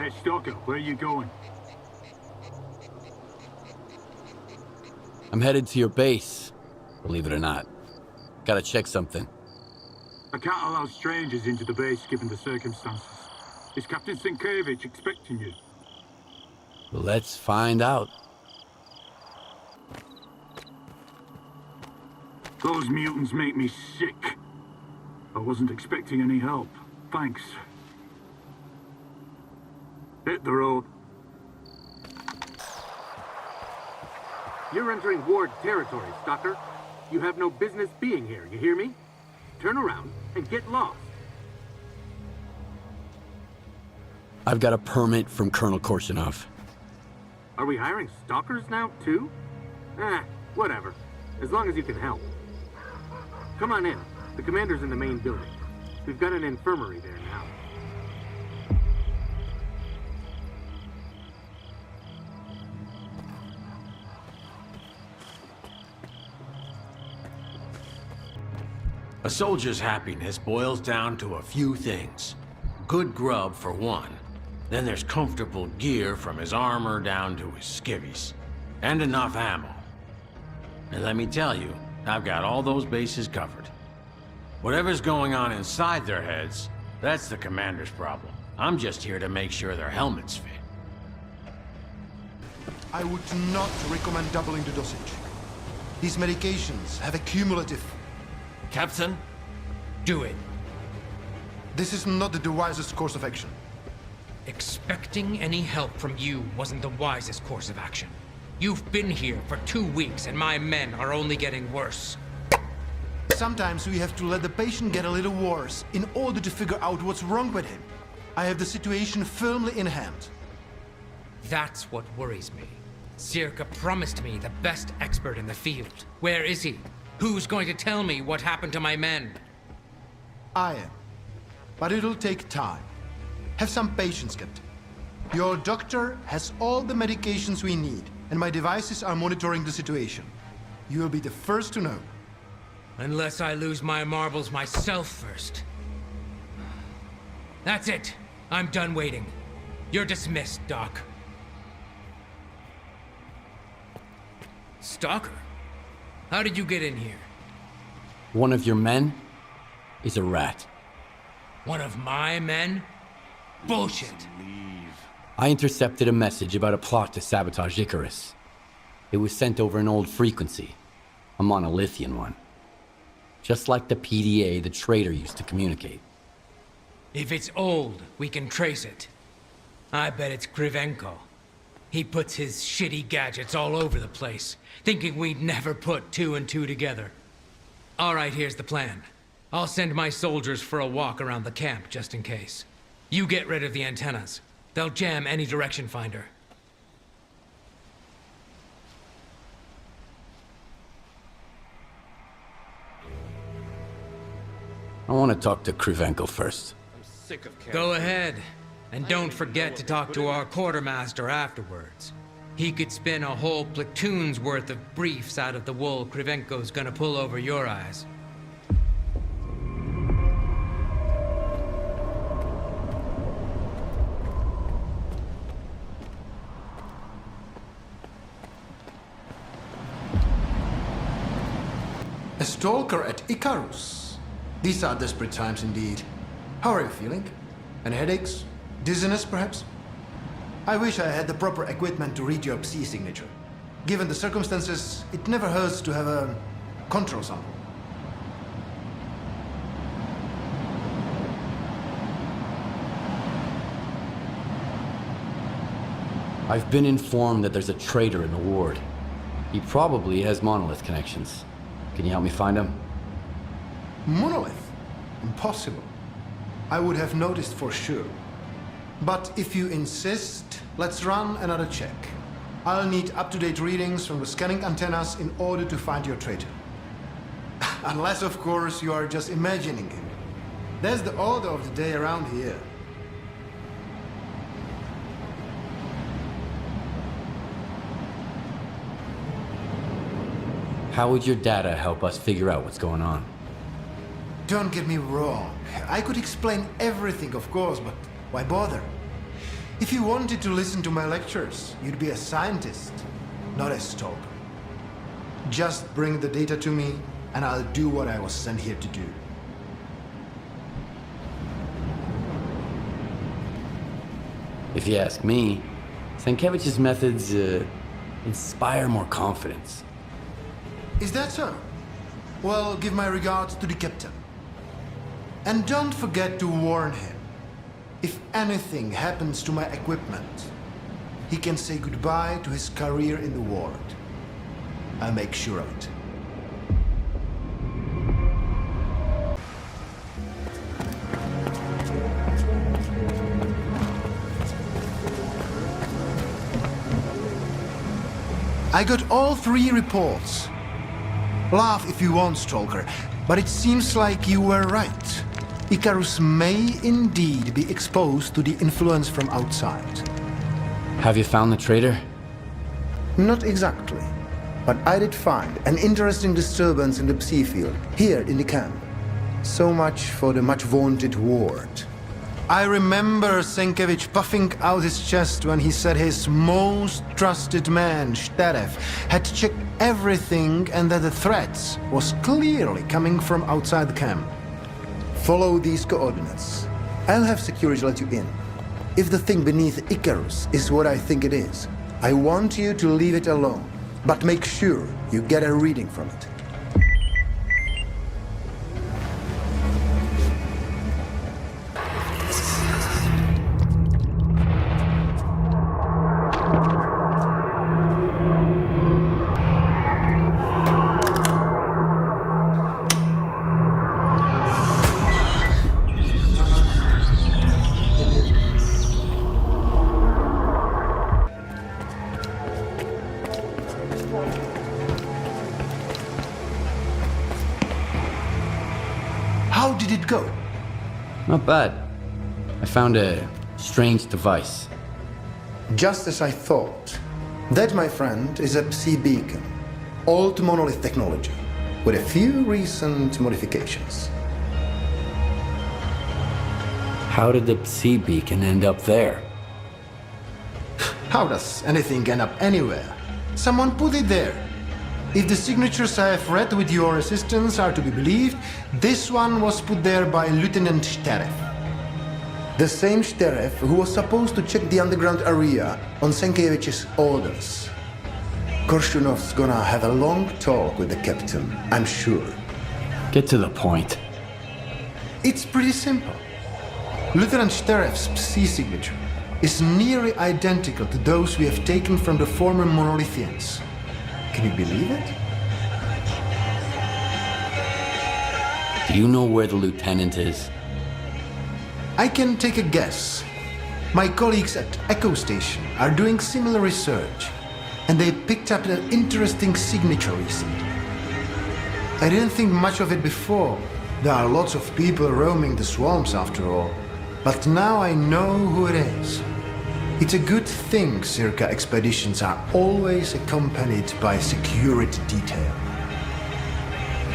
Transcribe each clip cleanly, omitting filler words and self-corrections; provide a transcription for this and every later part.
Hey, Stalker, where are you going? I'm headed to your base, believe it or not. Gotta check something. I can't allow strangers into the base given the circumstances. Is Captain Senkevych expecting you? Let's find out. Those mutants make me sick. I wasn't expecting any help. Thanks. Hit the road. You're entering Ward territory, Stalker. You have no business being here, you hear me? Turn around and get lost. I've got a permit from Colonel Korshunov. Are we hiring stalkers now, too? Whatever. As long as you can help. Come on in. The commander's in the main building. We've got an infirmary there now. A soldier's happiness boils down to a few things. Good grub, for one. Then there's comfortable gear from his armor down to his skivvies. And enough ammo. And let me tell you, I've got all those bases covered. Whatever's going on inside their heads, that's the commander's problem. I'm just here to make sure their helmets fit. I would not recommend doubling the dosage. These medications have a cumulative... Captain, do it. This is not the wisest course of action. Expecting any help from you wasn't the wisest course of action. You've been here for 2 weeks and my men are only getting worse. Sometimes we have to let the patient get a little worse in order to figure out what's wrong with him. I have the situation firmly in hand. That's what worries me. SIRCAA promised me the best expert in the field. Where is he? Who's going to tell me what happened to my men? I am. But it'll take time. Have some patience, Captain. Your doctor has all the medications we need, and my devices are monitoring the situation. You will be the first to know. Unless I lose my marbles myself first. That's it. I'm done waiting. You're dismissed, Doc. Stalker? How did you get in here? One of your men is a rat. One of my men? Bullshit. I intercepted a message about a plot to sabotage Icarus. It was sent over an old frequency, a Monolithian one. Just like the PDA the traitor used to communicate. If it's old, we can trace it. I bet it's Kryvenko. He puts his shitty gadgets all over the place, thinking we'd never put 2 and 2 together. All right, here's the plan. I'll send my soldiers for a walk around the camp, just in case. You get rid of the antennas. They'll jam any direction finder. I want to talk to Kryvenko first. I'm sick of Camp. Go ahead. And don't forget to talk to our quartermaster afterwards. He could spin a whole platoon's worth of briefs out of the wool Kryvenko's gonna pull over your eyes. A stalker at Icarus. These are desperate times indeed. How are you feeling? Any headaches? Dizziness, perhaps? I wish I had the proper equipment to read your Psi signature. Given the circumstances, it never hurts to have a control sample. I've been informed that there's a traitor in the ward. He probably has Monolith connections. Can you help me find him? Monolith? Impossible. I would have noticed for sure. But if you insist, let's run another check. I'll need up-to-date readings from the scanning antennas in order to find your traitor. Unless, of course, you are just imagining him. That's the order of the day around here. How would your data help us figure out what's going on? Don't get me wrong. I could explain everything, of course, but why bother? If you wanted to listen to my lectures, you'd be a scientist, not a stalker. Just bring the data to me, and I'll do what I was sent here to do. If you ask me, Senkevich's methods inspire more confidence. Is that so? Well, give my regards to the captain. And don't forget to warn him. If anything happens to my equipment, he can say goodbye to his career in the ward. I'll make sure of it. I got all 3 reports. Laugh if you want, S.T.A.L.K.E.R, but it seems like you were right. Icarus may indeed be exposed to the influence from outside. Have you found the traitor? Not exactly, but I did find an interesting disturbance in the Psi field, here in the camp. So much for the much-vaunted ward. I remember Senkevych puffing out his chest when he said his most trusted man, S.T.A.L.K.E.R, had checked everything and that the threat was clearly coming from outside the camp. Follow these coordinates. I'll have security let you in. If the thing beneath Icarus is what I think it is, I want you to leave it alone, but make sure you get a reading from it. How did it go? Not bad. I found a strange device. Just as I thought. That, my friend, is a Psi beacon. Old Monolith technology, with a few recent modifications. How did the Psi beacon end up there? How does anything end up anywhere? Someone put it there. If the signatures I have read with your assistance are to be believed, this one was put there by Lieutenant S.T.A.L.K.E.R. The same S.T.A.L.K.E.R who was supposed to check the underground area on Senkevich's orders. Korshunov's gonna have a long talk with the captain, I'm sure. Get to the point. It's pretty simple. Lieutenant S.T.A.L.K.E.'s Psi signature is nearly identical to those we have taken from the former Monolithians. Can you believe it? Do you know where the lieutenant is? I can take a guess. My colleagues at Echo Station are doing similar research, and they picked up an interesting signature recently. I didn't think much of it before. There are lots of people roaming the swamps after all. But now I know who it is. It's a good thing SIRCAA expeditions are always accompanied by a security detail.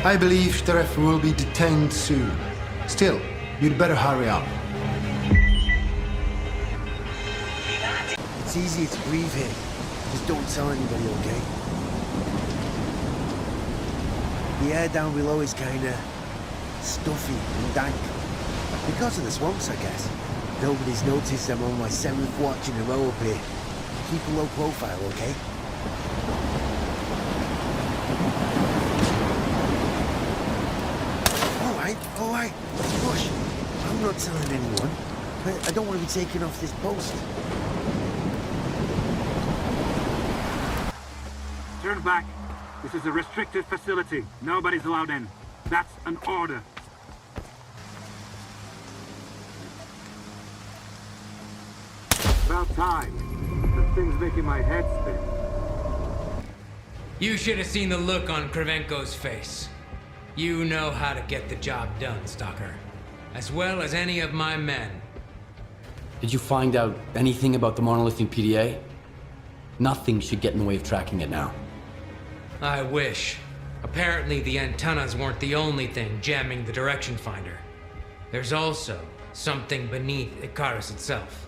I believe S.T.A.L.K.E.R will be detained soon. Still, you'd better hurry up. It's easier to breathe here. Just don't tell anybody, okay? The air down below is kinda stuffy and dank. Because of the swamps, I guess. Nobody's noticed I'm on my 7th watch in a row up here. Keep a low profile, okay? Alright. Push. I'm not telling anyone. I don't want to be taken off this post. Turn back. This is a restricted facility. Nobody's allowed in. That's an order. About time. That thing's making my head spin. You should have seen the look on Kryvenko's face. You know how to get the job done, Stalker. As well as any of my men. Did you find out anything about the Monolithian PDA? Nothing should get in the way of tracking it now. I wish. Apparently the antennas weren't the only thing jamming the direction finder. There's also something beneath Icarus itself.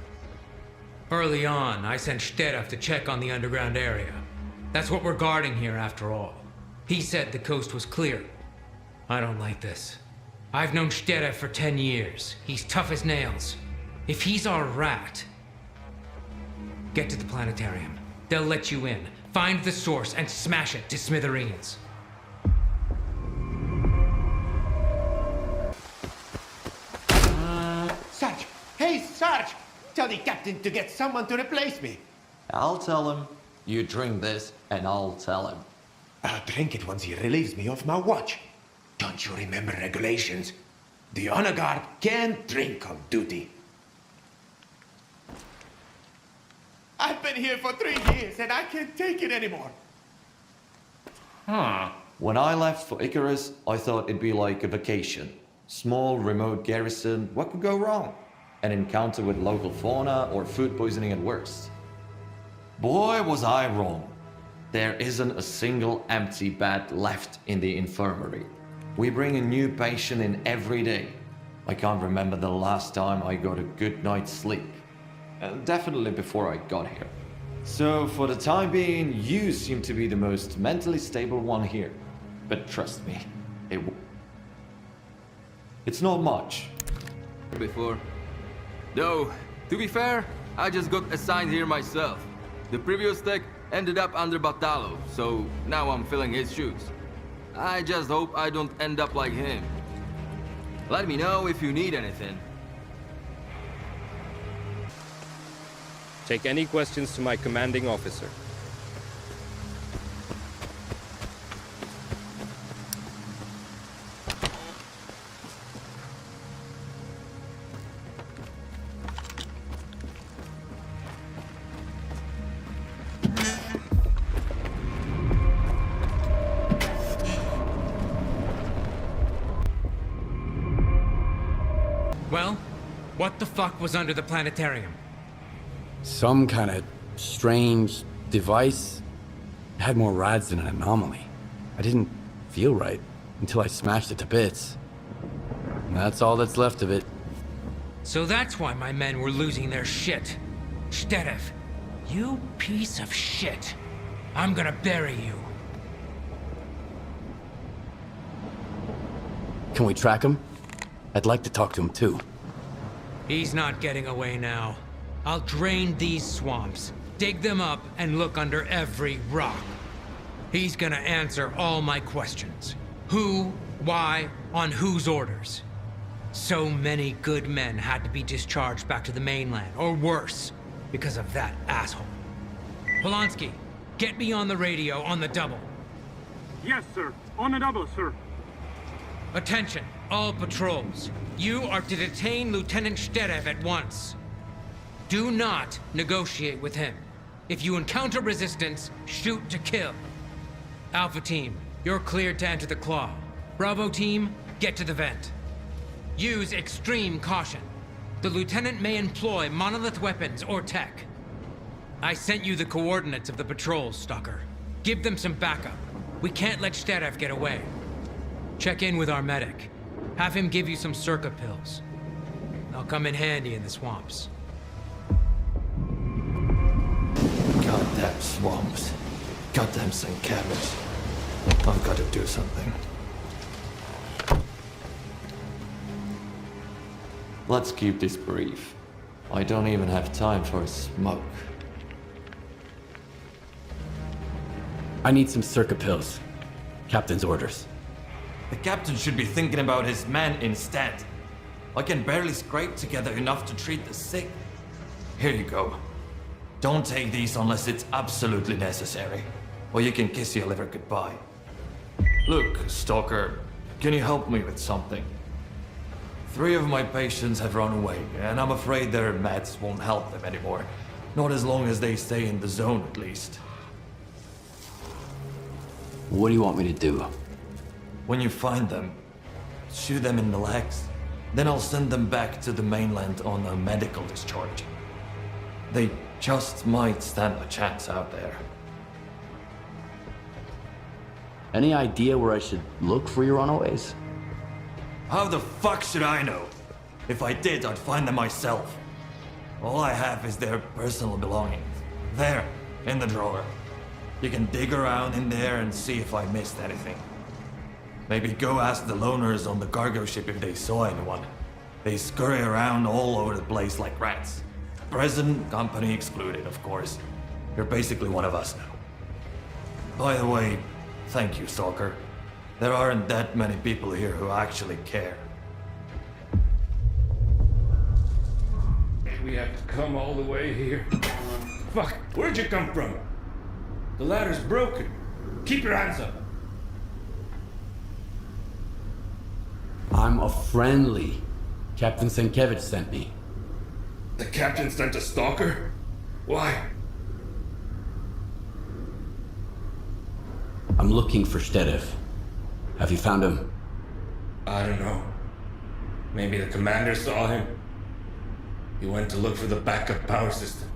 Early on, I sent S.T.A.L.K.E.R to check on the underground area. That's what we're guarding here after all. He said the coast was clear. I don't like this. I've known S.T.A.L.K.E.R for 10 years. He's tough as nails. If he's our rat... Get to the planetarium. They'll let you in. Find the source and smash it to smithereens. Sarge! Hey, Sarge! Tell the captain to get someone to replace me. I'll tell him. You drink this, and I'll tell him. I'll drink it once he relieves me of my watch. Don't you remember regulations? The honor guard can't drink on duty. I've been here for 3 years, and I can't take it anymore. When I left for Icarus, I thought it'd be like a vacation. Small, remote garrison, what could go wrong? An encounter with local fauna or food poisoning at worst. Boy, was I wrong. There isn't a single empty bed left in the infirmary. We bring a new patient in every day. I can't remember the last time I got a good night's sleep. Definitely before I got here. So for the time being, you seem to be the most mentally stable one here. But trust me, it's not much. Before. Though, to be fair, I just got assigned here myself. The previous tech ended up under Batalo, so now I'm filling his shoes. I just hope I don't end up like him. Let me know if you need anything. Take any questions to my commanding officer. Well, what the fuck was under the planetarium? Some kind of strange device. It had more rads than an anomaly. I didn't feel right until I smashed it to bits. And that's all that's left of it. So that's why my men were losing their shit. S.T.A.L.K.E.R, you piece of shit. I'm gonna bury you. Can we track him? I'd like to talk to him too. He's not getting away now. I'll drain these swamps, dig them up, and look under every rock. He's gonna answer all my questions. Who, why, on whose orders. So many good men had to be discharged back to the mainland, or worse, because of that asshole. Polanski, get me on the radio on the double. Yes, sir. On the double, sir. Attention, all patrols. You are to detain Lieutenant S.T.A.L.K.E.R at once. Do not negotiate with him. If you encounter resistance, shoot to kill. Alpha Team, you're cleared to enter the Claw. Bravo Team, get to the vent. Use extreme caution. The Lieutenant may employ Monolith weapons or tech. I sent you the coordinates of the patrols, Stalker. Give them some backup. We can't let S.T.A.L.K.E.R get away. Check in with our medic. Have him give you some SIRCAA pills. They'll come in handy in the swamps. Goddamn swamps. Goddamn Senkevych. I've got to do something. Let's keep this brief. I don't even have time for a smoke. I need some SIRCAA pills. Captain's orders. The captain should be thinking about his men instead. I can barely scrape together enough to treat the sick. Here you go. Don't take these unless it's absolutely necessary, or you can kiss your liver goodbye. Look, Stalker, can you help me with something? 3 of my patients have run away, and I'm afraid their meds won't help them anymore. Not as long as they stay in the zone, at least. What do you want me to do? When you find them, shoot them in the legs. Then I'll send them back to the mainland on a medical discharge. They just might stand a chance out there. Any idea where I should look for your runaways? How the fuck should I know? If I did, I'd find them myself. All I have is their personal belongings. There, in the drawer. You can dig around in there and see if I missed anything. Maybe go ask the loners on the cargo ship if they saw anyone. They scurry around all over the place like rats. Present company excluded, of course. You're basically one of us now. By the way, thank you, S.T.A.L.K.E.R. There aren't that many people here who actually care. We have to come all the way here. Fuck, where'd you come from? The ladder's broken. Keep your hands up. I'm a friendly. Captain Senkevych sent me. The captain sent a stalker? Why? I'm looking for S.T.A.L.K.E.R. Have you found him? I don't know. Maybe the commander saw him. He went to look for the backup power system.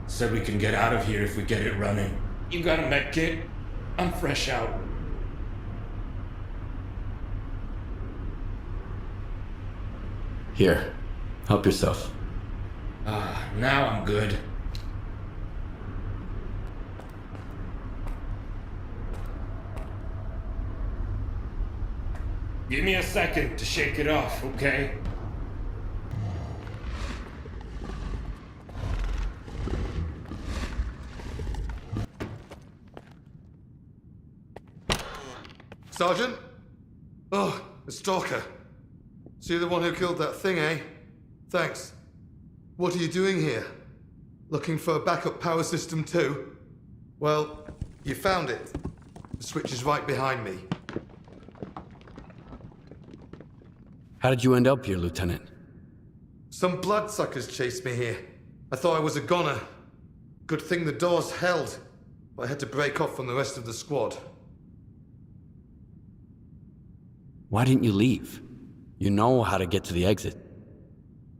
Said we can get out of here if we get it running. You got a med kit? I'm fresh out. Here, help yourself. Now I'm good. Give me a second to shake it off, okay? Sergeant? Oh, the S.T.A.L.K.E.R. So you're the one who killed that thing, eh? Thanks. What are you doing here? Looking for a backup power system too? Well, you found it. The switch is right behind me. How did you end up here, Lieutenant? Some bloodsuckers chased me here. I thought I was a goner. Good thing the doors held, but I had to break off from the rest of the squad. Why didn't you leave? You know how to get to the exit.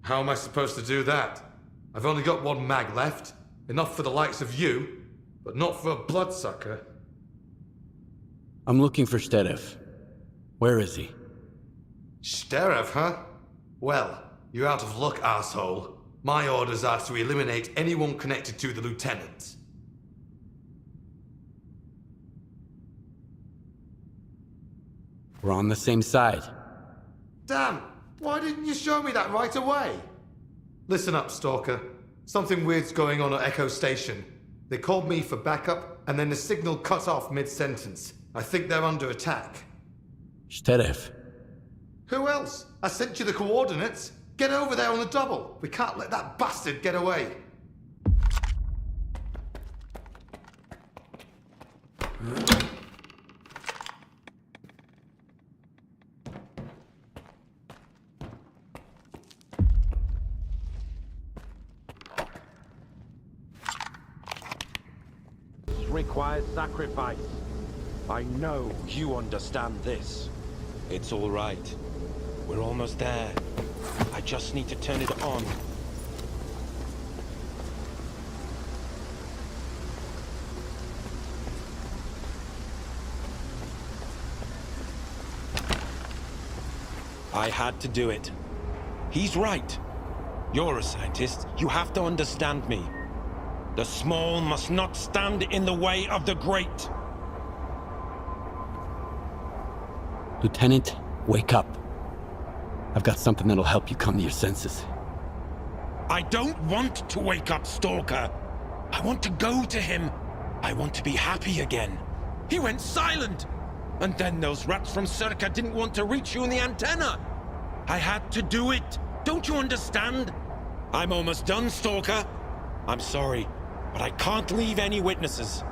How am I supposed to do that? I've only got one mag left. Enough for the likes of you, but not for a bloodsucker. I'm looking for S.T.A.L.K.E.R. Where is he? S.T.A.L.K.E.R., huh? Well, you're out of luck, asshole. My orders are to eliminate anyone connected to the lieutenant. We're on the same side. Damn! Why didn't you show me that right away? Listen up, S.T.A.L.K.E.R. Something weird's going on at Echo Station. They called me for backup, and then the signal cut off mid-sentence. I think they're under attack. S.T.A.L.K.E.R. Who else? I sent you the coordinates. Get over there on the double. We can't let that bastard get away. Requires sacrifice. I know you understand this. It's all right. We're almost there. I just need to turn it on. I had to do it. He's right. You're a scientist. You have to understand me. The small must not stand in the way of the great. Lieutenant, wake up. I've got something that'll help you come to your senses. I don't want to wake up S.T.A.L.K.E.R. I want to go to him. I want to be happy again. He went silent. And then those rats from SIRCAA didn't want to reach you in the antenna. I had to do it. Don't you understand? I'm almost done, S.T.A.L.K.E.R. I'm sorry, but I can't leave any witnesses.